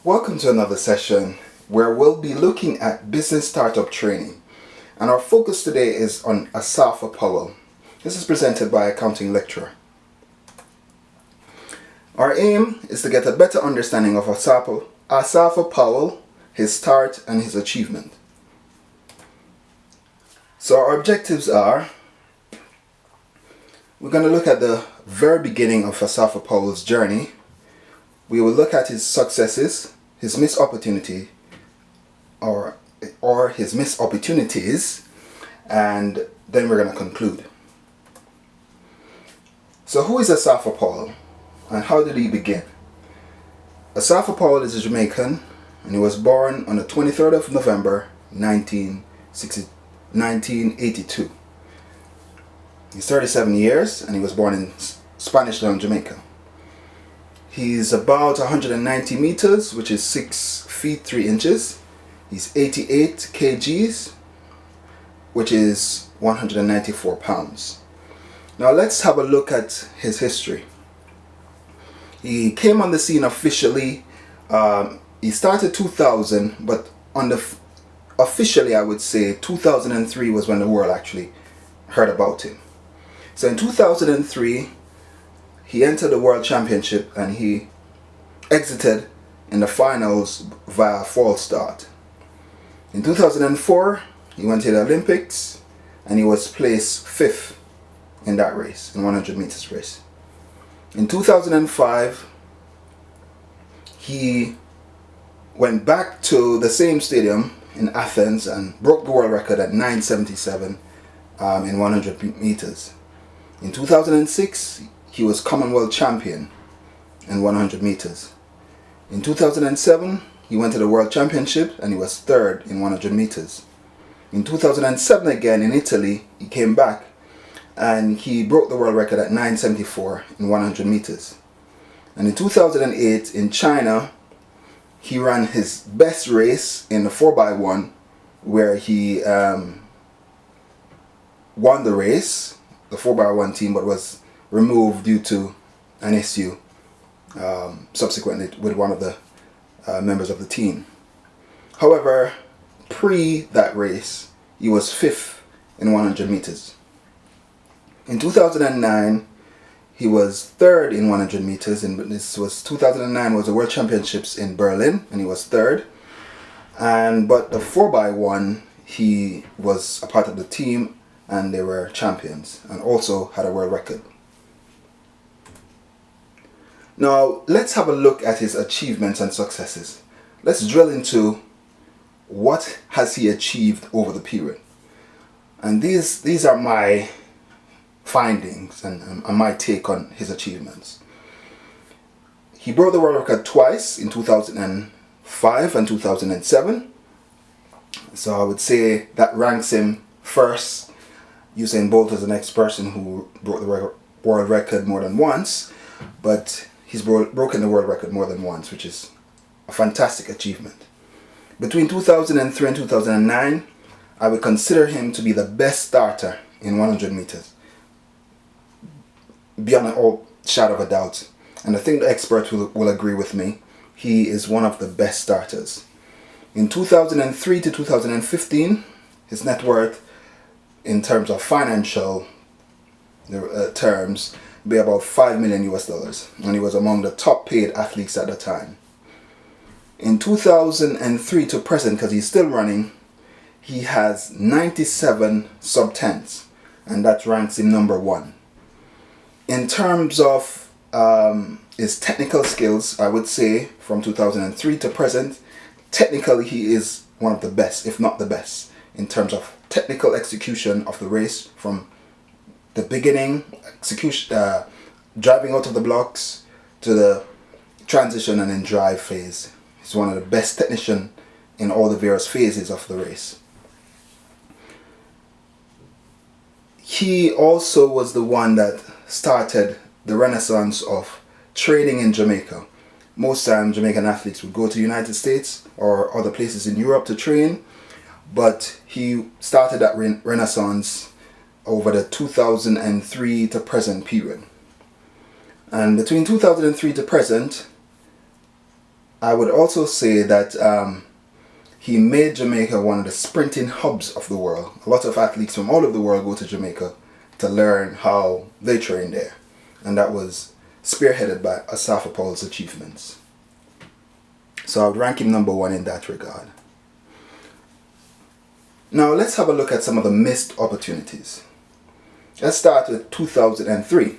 Welcome to another session where we'll be looking at business startup training. And our focus today is on Asafa Powell. This is presented by accounting lecturer. Our aim is to get a better understanding of Asafa Powell, his start and his achievement. So our objectives are, we're going to look at the very beginning of Asafa Powell's journey. We will look at his successes, his missed opportunity, or his missed opportunities, and then we're going to conclude. So who is Asafa Powell and how did he begin? Asafa Powell is a Jamaican and he was born on the 23rd of November 1982. He's 37 years and he was born in Spanish Town, Jamaica. He's about 190 meters, which is 6 feet 3 inches. He's 88 kgs, which is 194 pounds. Now let's have a look at his history. He came on the scene officially, he started 2000, but officially I would say 2003 was when the world actually heard about him. So in 2003, he entered the World Championship and he exited in the finals via false start. In 2004, he went to the Olympics and he was placed 5th in that race, in 100 meters race. In 2005, he went back to the same stadium in Athens and broke the world record at 9:77 in 100 meters. In 2006, he was Commonwealth champion in 100 meters. In 2007, he went to the World Championship and he was 3rd in 100 meters. In 2007 again in Italy, he came back and he broke the world record at 9:74 in 100 meters. And in 2008 in China, he ran his best race in the 4x1 where he won the race, the 4x1 team, but was removed due to an issue subsequently with one of the members of the team. However, pre that race, he was 5th in 100 meters. In 2009, he was 3rd in 100 meters, and 2009 was the World Championships in Berlin, and he was 3rd. But the 4x1, he was a part of the team, and they were champions, and also had a world record. Now, let's have a look at his achievements and successes. Let's drill into what has he achieved over the period. And these are my findings and my take on his achievements. He broke the world record twice in 2005 and 2007. So I would say that ranks him first. Usain Bolt is the next person who broke the world record more than once, but he's broken the world record more than once, which is a fantastic achievement. Between 2003 and 2009, I would consider him to be the best starter in 100 meters, beyond all shadow of a doubt. And I think the experts will agree with me. He is one of the best starters. In 2003 to 2015, his net worth in terms of financial terms be about $5 million US, and he was among the top paid athletes at the time. In 2003 to present, because he's still running, he has 97 sub-10s, and that ranks him number 1. In terms of his technical skills, I would say from 2003 to present, technically he is one of the best, if not the best, in terms of technical execution of the race, from the beginning execution, driving out of the blocks, to the transition and then drive phase. He's one of the best technicians in all the various phases of the race. He also was the one that started the renaissance of training in Jamaica. Most times Jamaican athletes would go to the United States or other places in Europe to train, but he started that renaissance over the 2003 to present period. And between 2003 to present, I would also say that he made Jamaica one of the sprinting hubs of the world. A lot of athletes from all over the world go to Jamaica to learn how they train there. And that was spearheaded by Asafa Powell's achievements. So I would rank him number 1 in that regard. Now let's have a look at some of the missed opportunities. Let's start with 2003.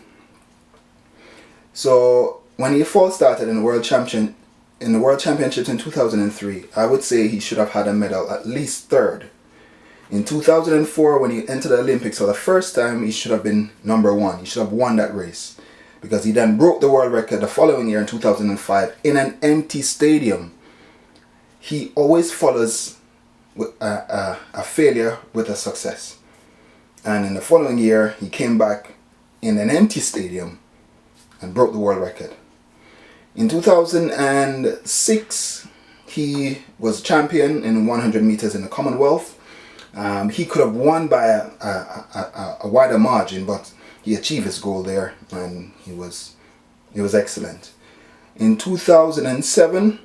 So when he first started in the World Championships in 2003, I would say he should have had a medal at least 3rd. In 2004, when he entered the Olympics for the first time, he should have been number 1. He should have won that race, because he then broke the world record the following year in 2005 in an empty stadium. He always follows a failure with a success. And in the following year, he came back in an empty stadium and broke the world record. In 2006, he was champion in 100 meters in the Commonwealth. He could have won by a wider margin, but he achieved his goal there, and he was excellent. In 2007,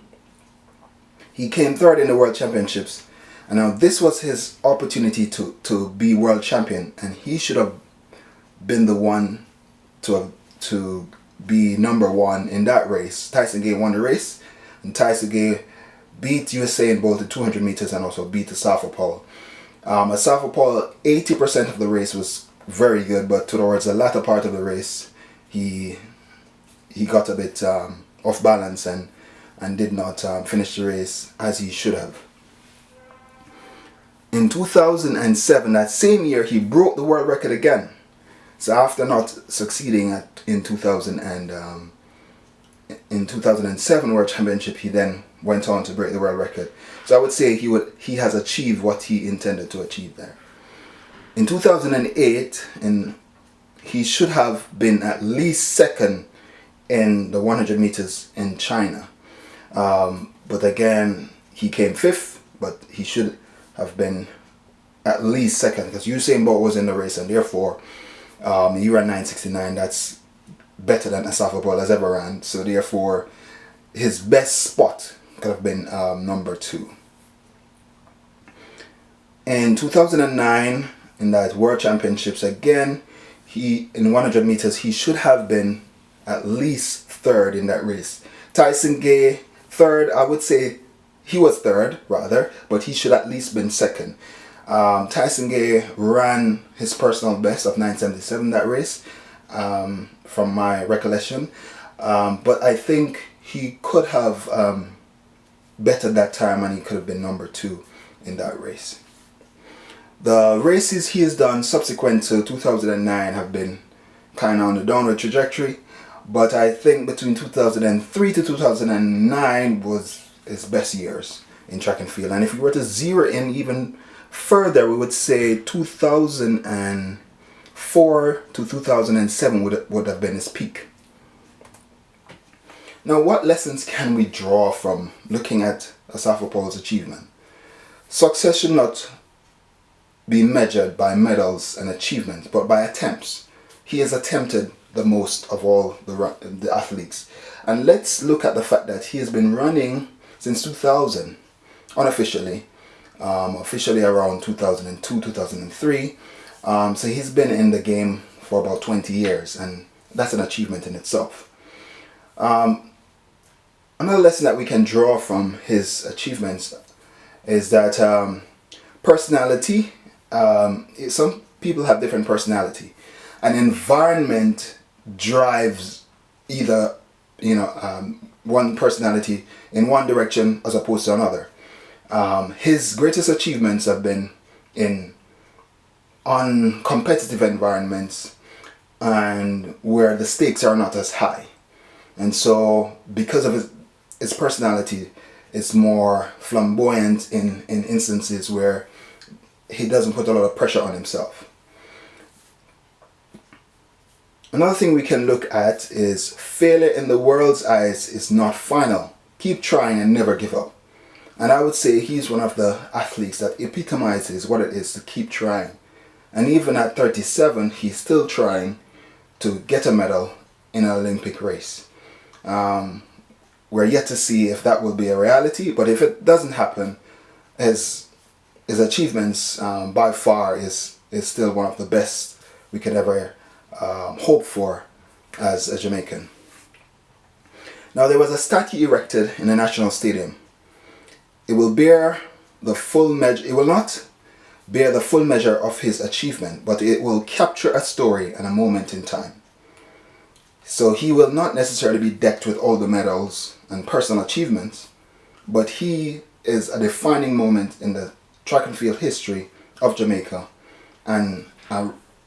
he came 3rd in the World Championships. And now this was his opportunity to be world champion, and he should have been the one to be number 1 in that race. Tyson Gay won the race, and Tyson Gay beat Usain Bolt at 200 meters and also beat Asafa Powell. Asafa Powell, 80% of the race was very good, but towards the latter part of the race, he got a bit off balance and did not finish the race as he should have. In 2007, that same year, he broke the world record again. So after not succeeding in 2007 World Championship, he then went on to break the world record. So I would say he has achieved what he intended to achieve there. In 2008, he should have been at least 2nd in the 100 meters in China. But again, he came 5th, but he should have been at least 2nd, because Usain Bolt was in the race, and therefore he ran 9:69. That's better than Asafa Powell has ever ran. So therefore, his best spot could have been number 2. In 2009, in that World Championships again, in 100 meters, he should have been at least 3rd in that race. Tyson Gay, 3rd. I would say he was 3rd rather, but he should at least been 2nd. Tyson Gay ran his personal best of 9:77 that race, from my recollection. But I think he could have bettered that time, and he could have been number 2 in that race. The races he has done subsequent to 2009 have been kind of on the downward trajectory, but I think between 2003 to 2009 was his best years in track and field. And if we were to zero in even further, we would say 2004 to 2007 would have been his peak. Now, what lessons can we draw from looking at Asafa Powell's achievement? Success should not be measured by medals and achievements, but by attempts. He has attempted the most of all the athletes. And let's look at the fact that he has been running since 2000, unofficially, officially around 2002, 2003. So he's been in the game for about 20 years, and that's an achievement in itself. Another lesson that we can draw from his achievements is that personality, some people have different personality. An environment drives either one personality in one direction as opposed to another. His greatest achievements have been in uncompetitive environments and where the stakes are not as high. And so because of his personality, it's more flamboyant in instances where he doesn't put a lot of pressure on himself. Another thing we can look at is failure in the world's eyes is not final. Keep trying and never give up. And I would say he's one of the athletes that epitomizes what it is to keep trying. And even at 37, he's still trying to get a medal in an Olympic race. we're yet to see if that will be a reality. But if it doesn't happen, his achievements by far is still one of the best we could ever hope for as a Jamaican. Now, there was a statue erected in the National Stadium. It will bear the full measure. It will not bear the full measure of his achievement, but it will capture a story and a moment in time. So he will not necessarily be decked with all the medals and personal achievements, but he is a defining moment in the track and field history of Jamaica, and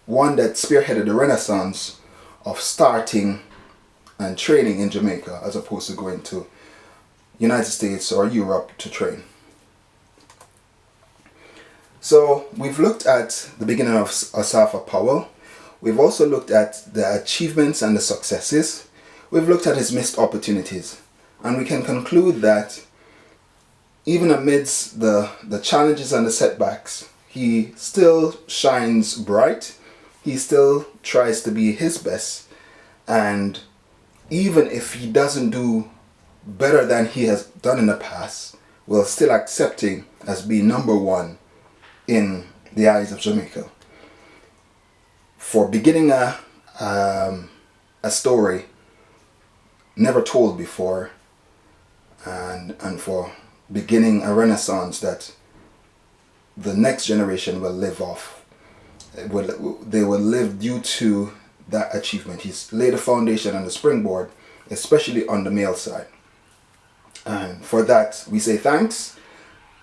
one that spearheaded the renaissance of starting and training in Jamaica as opposed to going to United States or Europe to train. So we've looked at the beginning of Asafa Powell. We've also looked at the achievements and the successes. We've looked at his missed opportunities. And we can conclude that even amidst the challenges and the setbacks, he still shines bright. He still tries to be his best. And even if he doesn't do better than he has done in the past, we'll still accept him as being number one in the eyes of Jamaica. For beginning a story never told before, and for beginning a renaissance that the next generation will live off. They will live due to that achievement. He's laid a foundation and a springboard, especially on the male side. And for that, we say thanks,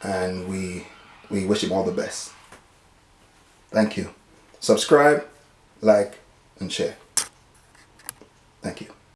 and we wish him all the best. Thank you. Subscribe, like, and share. Thank you.